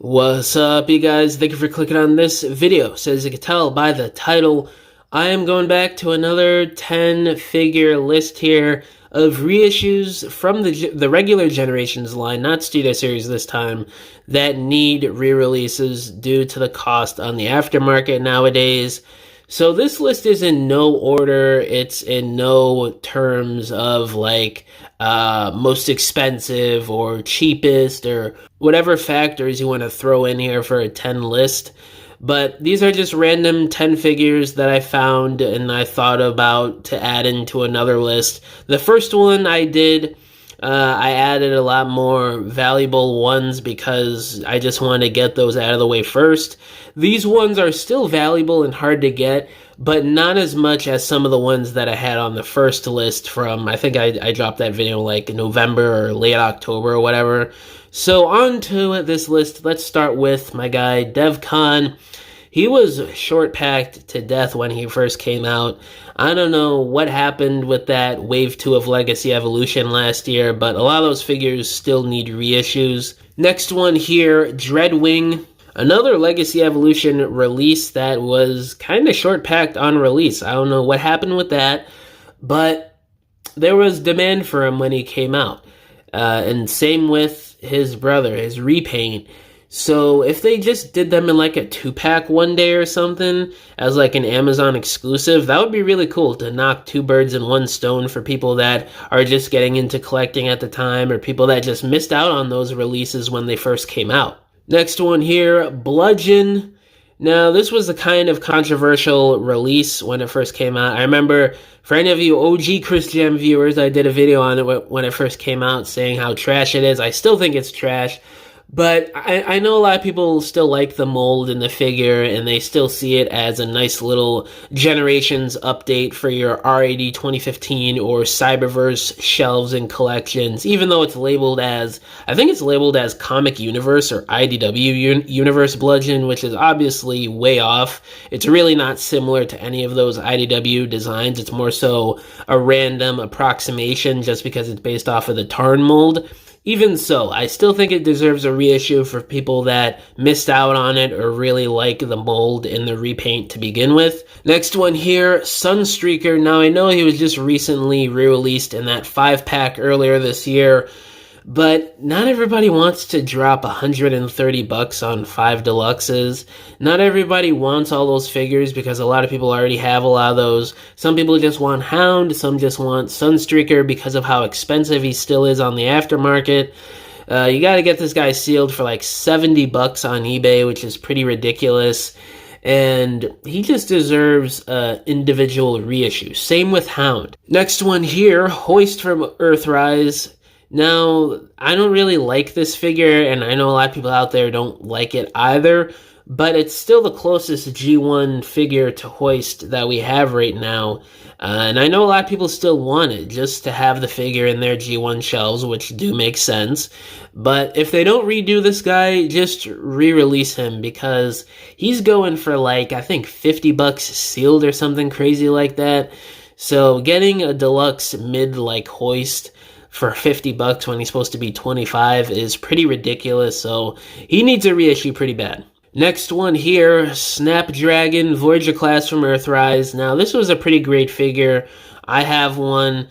What's up, you guys? Thank you for clicking on this video. So as you can tell by the title, I am going back to another 10-figure list here of reissues from the regular Generations line, not Studio Series this time, that need re-releases due to the cost on the aftermarket nowadays. So this list is in no order. It's in no terms of like most expensive or cheapest or whatever factors you want to throw in here for a 10 list. But these are just random 10 figures that I found and I thought about to add into another list. The first one I did, I added a lot more valuable ones because I just wanted to get those out of the way first. These ones are still valuable and hard to get, but not as much as some of the ones that I had on the first list from, I think I dropped that video like November or late October or whatever. So on to this list, let's start with my guy DevCon. He was short packed to death when he first came out. I don't know what happened with that Wave 2 of Legacy Evolution last year, but a lot of those figures still need reissues. Next one here, Dreadwing. Another Legacy Evolution release that was kind of short packed on release. I don't know what happened with that, but there was demand for him when he came out. And same with his brother, his repaint. So if they just did them in like a 2-pack one day or something as like an Amazon exclusive, that would be really cool to knock two birds in one stone for people that are just getting into collecting at the time or people that just missed out on those releases when they first came out. Next one here, Bludgeon. Now, this was a kind of controversial release when it first came out. I remember, for any of you OG ChrisJaammm viewers, I did a video on it when it first came out saying how trash it is. I still think it's trash. But I know a lot of people still like the mold and the figure, and they still see it as a nice little Generations update for your R80 2015 or Cyberverse shelves and collections, even though it's labeled as, I think it's labeled as Comic Universe or IDW Universe Bludgeon, which is obviously way off. It's really not similar to any of those IDW designs. It's more so a random approximation just because it's based off of the Tarn mold. Even so, I still think it deserves a reissue for people that missed out on it or really like the mold and the repaint to begin with. Next one here, Sunstreaker. Now, I know he was just recently re-released in that 5-pack earlier this year, but not everybody wants to drop $130 on 5 deluxes. Not everybody wants all those figures because a lot of people already have a lot of those. Some people just want Hound, some just want Sunstreaker because of how expensive he still is on the aftermarket. You gotta get this guy sealed for like $70 on eBay, which is pretty ridiculous. And he just deserves individual reissue. Same with Hound. Next one here, Hoist from Earthrise. Now, I don't really like this figure, and I know a lot of people out there don't like it either, but it's still the closest G1 figure to Hoist that we have right now, and I know a lot of people still want it just to have the figure in their G1 shelves, which do make sense, but if they don't redo this guy, just re-release him, because he's going for like, I think $50 sealed or something crazy like that, so getting a deluxe mid like Hoist for $50 when he's supposed to be $25 is pretty ridiculous, so he needs a reissue pretty bad. Next one here, Snapdragon Voyager class from Earthrise. Now, this was a pretty great figure. I have one,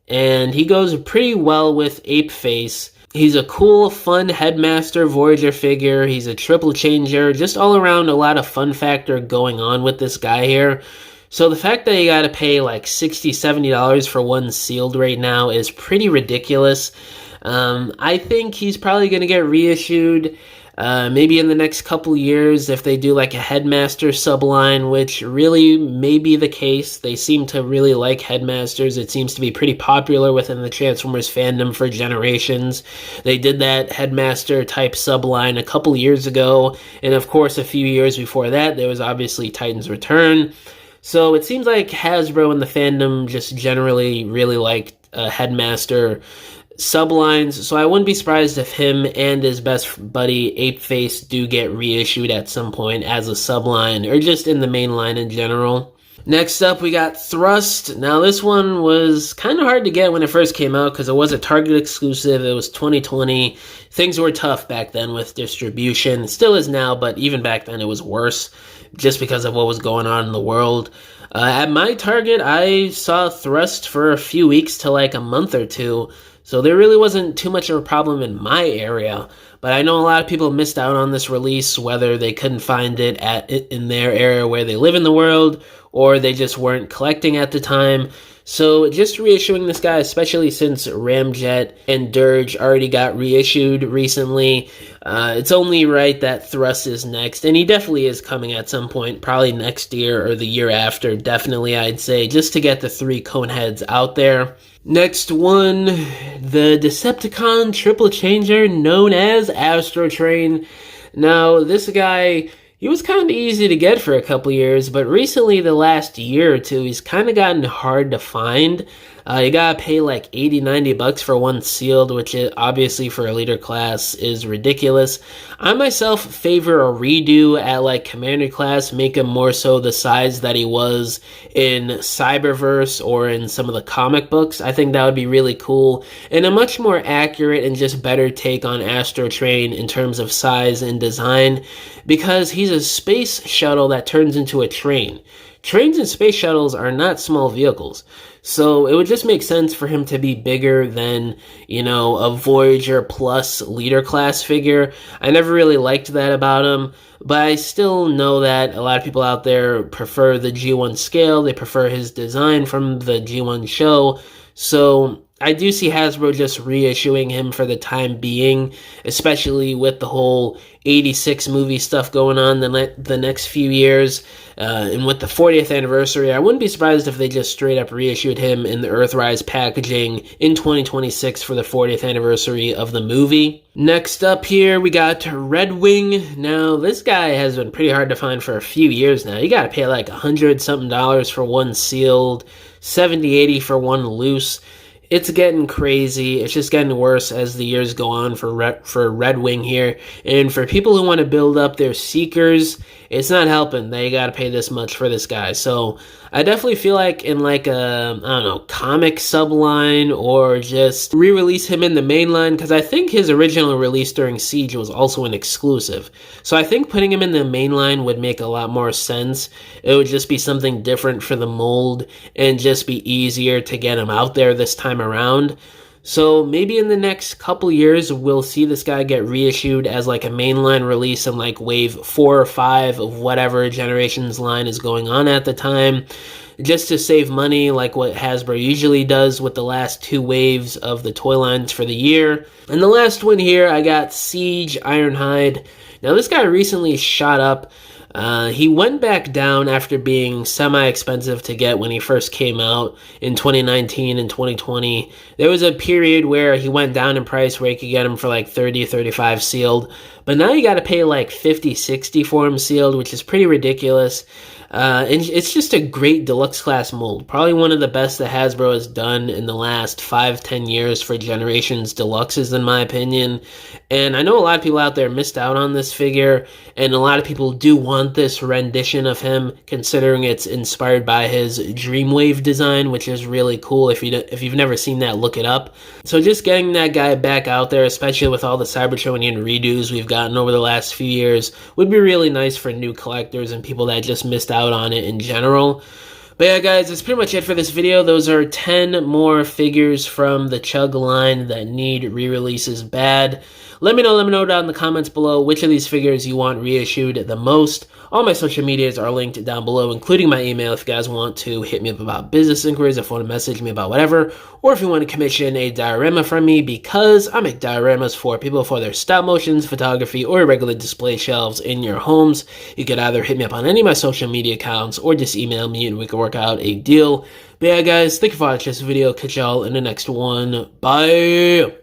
and he goes pretty well with Ape Face. He's a cool, fun Headmaster Voyager figure. He's a triple changer. Just all around a lot of fun factor going on with this guy here. So the fact that you gotta pay like $60, $70 for one sealed right now is pretty ridiculous. I think he's probably gonna get reissued maybe in the next couple years if they do like a Headmaster subline, which really may be the case. They seem to really like Headmasters. It seems to be pretty popular within the Transformers fandom for Generations. They did that Headmaster type subline a couple years ago, and of course a few years before that there was obviously Titan's Return. So it seems like Hasbro and the fandom just generally really like Headmaster sublines, so I wouldn't be surprised if him and his best buddy Ape Face do get reissued at some point as a subline or just in the main line in general. Next up, we got Thrust. Now, this one was kind of hard to get when it first came out because it was a Target exclusive. It was 2020. Things were tough back then with distribution. It still is now, but even back then it was worse just because of what was going on in the world. At my Target, I saw Thrust for a few weeks to like a month or two. So there really wasn't too much of a problem in my area, but I know a lot of people missed out on this release, whether they couldn't find it in their area where they live in the world, or they just weren't collecting at the time. So just reissuing this guy, especially since Ramjet and Dirge already got reissued recently, it's only right that Thrust is next, and he definitely is coming at some point, probably next year or the year after, definitely I'd say, just to get the 3 cone heads out there. Next one, the Decepticon triple changer known as Astro Train. Now, this guy, he was kind of easy to get for a couple years, but recently, the last year or two, he's kind of gotten hard to find. You gotta pay like 80, 90 bucks for one sealed, which obviously for a leader class is ridiculous. I myself favor a redo at like commander class, make him more so the size that he was in Cyberverse or in some of the comic books. I think that would be really cool and a much more accurate and just better take on Astro Train in terms of size and design, because he's a space shuttle that turns into a train. Trains and space shuttles are not small vehicles, so it would just make sense for him to be bigger than, you know, a Voyager plus leader class figure. I never really liked that about him, but I still know that a lot of people out there prefer the G1 scale. They prefer his design from the G1 show, so I do see Hasbro just reissuing him for the time being, especially with the whole 86 movie stuff going on the next few years. And with the 40th anniversary, I wouldn't be surprised if they just straight up reissued him in the Earthrise packaging in 2026 for the 40th anniversary of the movie. Next up here, we got Red Wing. Now, this guy has been pretty hard to find for a few years now. You gotta pay like $100-something for one sealed, $70-80 for one loose. It's getting crazy. It's just getting worse as the years go on for Red Wing here. And for people who want to build up their Seekers, it's not helping. They got to pay this much for this guy. So I definitely feel like in like a, I don't know, comic subline or just re-release him in the main line, because I think his original release during Siege was also an exclusive. So I think putting him in the main line would make a lot more sense. It would just be something different for the mold and just be easier to get him out there this time around. So maybe in the next couple years, we'll see this guy get reissued as like a mainline release in like wave 4 or 5 of whatever Generations line is going on at the time, just to save money like what Hasbro usually does with the last 2 waves of the toy lines for the year. And the last one here, I got Siege Ironhide. Now this guy recently shot up. He went back down after being semi-expensive to get when he first came out in 2019 and 2020. There was a period where he went down in price where you could get him for like 30, 35 sealed. But now you got to pay like 50, 60 for him sealed, which is pretty ridiculous. And it's just a great deluxe class mold. Probably one of the best that Hasbro has done in the last 5-10 years for Generations Deluxes, in my opinion. And I know a lot of people out there missed out on this figure, and a lot of people do want this rendition of him, considering it's inspired by his Dreamwave design, which is really cool. If you've never seen that, look it up. So just getting that guy back out there, especially with all the Cybertronian redos we've gotten over the last few years, would be really nice for new collectors and people that just missed out on it in general. But yeah, guys, that's pretty much it for this video. Those are 10 more figures from the Chug line that need re-releases bad. Let me know down in the comments below which of these figures you want reissued the most. All my social medias are linked down below, including my email if you guys want to hit me up about business inquiries, if you want to message me about whatever, or if you want to commission a diorama from me, because I make dioramas for people for their stop motions, photography, or regular display shelves in your homes. You could either hit me up on any of my social media accounts or just email me and we can work out a deal. But yeah, guys, thank you for watching this video. Catch y'all in the next one. Bye!